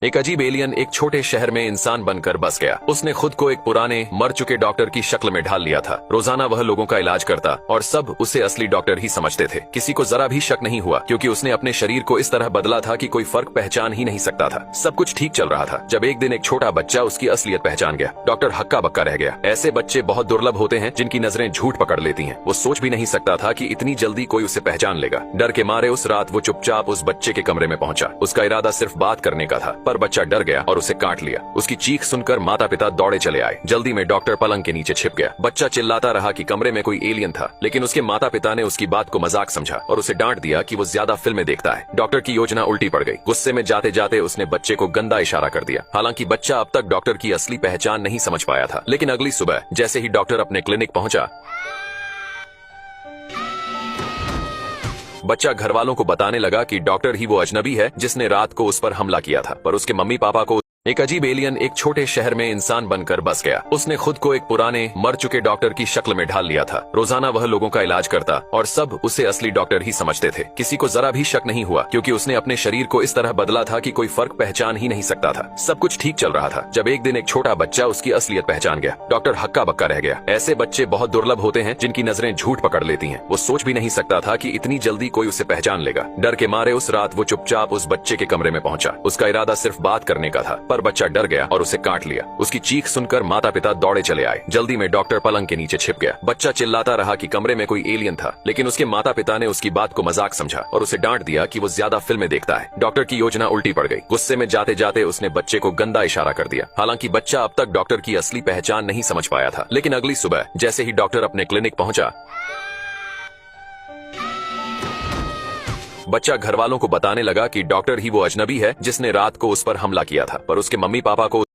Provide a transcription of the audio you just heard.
एक अजीब एलियन एक छोटे शहर में इंसान बनकर बस गया। उसने खुद को एक पुराने मर चुके डॉक्टर की शक्ल में ढाल लिया था। रोजाना वह लोगों का इलाज करता और सब उसे असली डॉक्टर ही समझते थे। किसी को जरा भी शक नहीं हुआ क्योंकि उसने अपने शरीर को इस तरह बदला था कि कोई फर्क पहचान ही नहीं सकता था। सब कुछ ठीक चल रहा था जब एक दिन एक छोटा बच्चा उसकी असलियत पहचान गया। डॉक्टर हक्का बक्का रह गया। ऐसे बच्चे बहुत दुर्लभ होते हैं जिनकी नजरें झूठ पकड़ लेती हैं। वो सोच भी नहीं सकता था कि इतनी जल्दी कोई उसे पहचान लेगा। डर के मारे उस रात वो चुपचाप उस बच्चे के कमरे में पहुंचा। उसका इरादा सिर्फ बात करने का था, पर बच्चा डर गया और उसे काट लिया। उसकी चीख सुनकर माता पिता दौड़े चले आए। जल्दी में डॉक्टर पलंग के नीचे छिप गया। बच्चा चिल्लाता रहा कि कमरे में कोई एलियन था, लेकिन उसके माता पिता ने उसकी बात को मजाक समझा और उसे डांट दिया कि वो ज्यादा फिल्में देखता है। डॉक्टर की योजना उल्टी पड़ गई। गुस्से में जाते जाते उसने बच्चे को गंदा इशारा कर दिया। हालांकि बच्चा अब तक डॉक्टर की असली पहचान नहीं समझ पाया था, लेकिन अगली सुबह जैसे ही डॉक्टर अपने क्लिनिक पहुंचा, बच्चा घर वालों को बताने लगा कि डॉक्टर ही वो अजनबी है जिसने रात को उस पर हमला किया था। पर उसके मम्मी पापा को एक अजीब एलियन एक छोटे शहर में इंसान बनकर बस गया। उसने खुद को एक पुराने मर चुके डॉक्टर की शक्ल में ढाल लिया था। रोजाना वह लोगों का इलाज करता और सब उसे असली डॉक्टर ही समझते थे। किसी को जरा भी शक नहीं हुआ क्योंकि उसने अपने शरीर को इस तरह बदला था कि कोई फर्क पहचान ही नहीं सकता था। सब कुछ ठीक चल रहा था जब एक दिन एक छोटा बच्चा उसकी असलियत पहचान गया। डॉक्टर हक्का बक्का रह गया। ऐसे बच्चे बहुत दुर्लभ होते हैं जिनकी नजरें झूठ पकड़ लेती हैं। वो सोच भी नहीं सकता था कि इतनी जल्दी कोई उसे पहचान लेगा। डर के मारे उस रात वो चुपचाप उस बच्चे के कमरे में पहुंचा। उसका इरादा सिर्फ बात करने का था, पर बच्चा डर गया और उसे काट लिया। उसकी चीख सुनकर माता पिता दौड़े चले आए। जल्दी में डॉक्टर पलंग के नीचे छिप गया। बच्चा चिल्लाता रहा कि कमरे में कोई एलियन था, लेकिन उसके माता पिता ने उसकी बात को मजाक समझा और उसे डांट दिया कि वो ज्यादा फिल्में देखता है। डॉक्टर की योजना उल्टी पड़ गई। गुस्से में जाते जाते उसने बच्चे को गंदा इशारा कर दिया। हालांकि बच्चा अब तक डॉक्टर की असली पहचान नहीं समझ पाया था, लेकिन अगली सुबह जैसे ही डॉक्टर अपने क्लिनिक पहुंचा, बच्चा घर वालों को बताने लगा कि डॉक्टर ही वो अजनबी है जिसने रात को उस पर हमला किया था। पर उसके मम्मी पापा को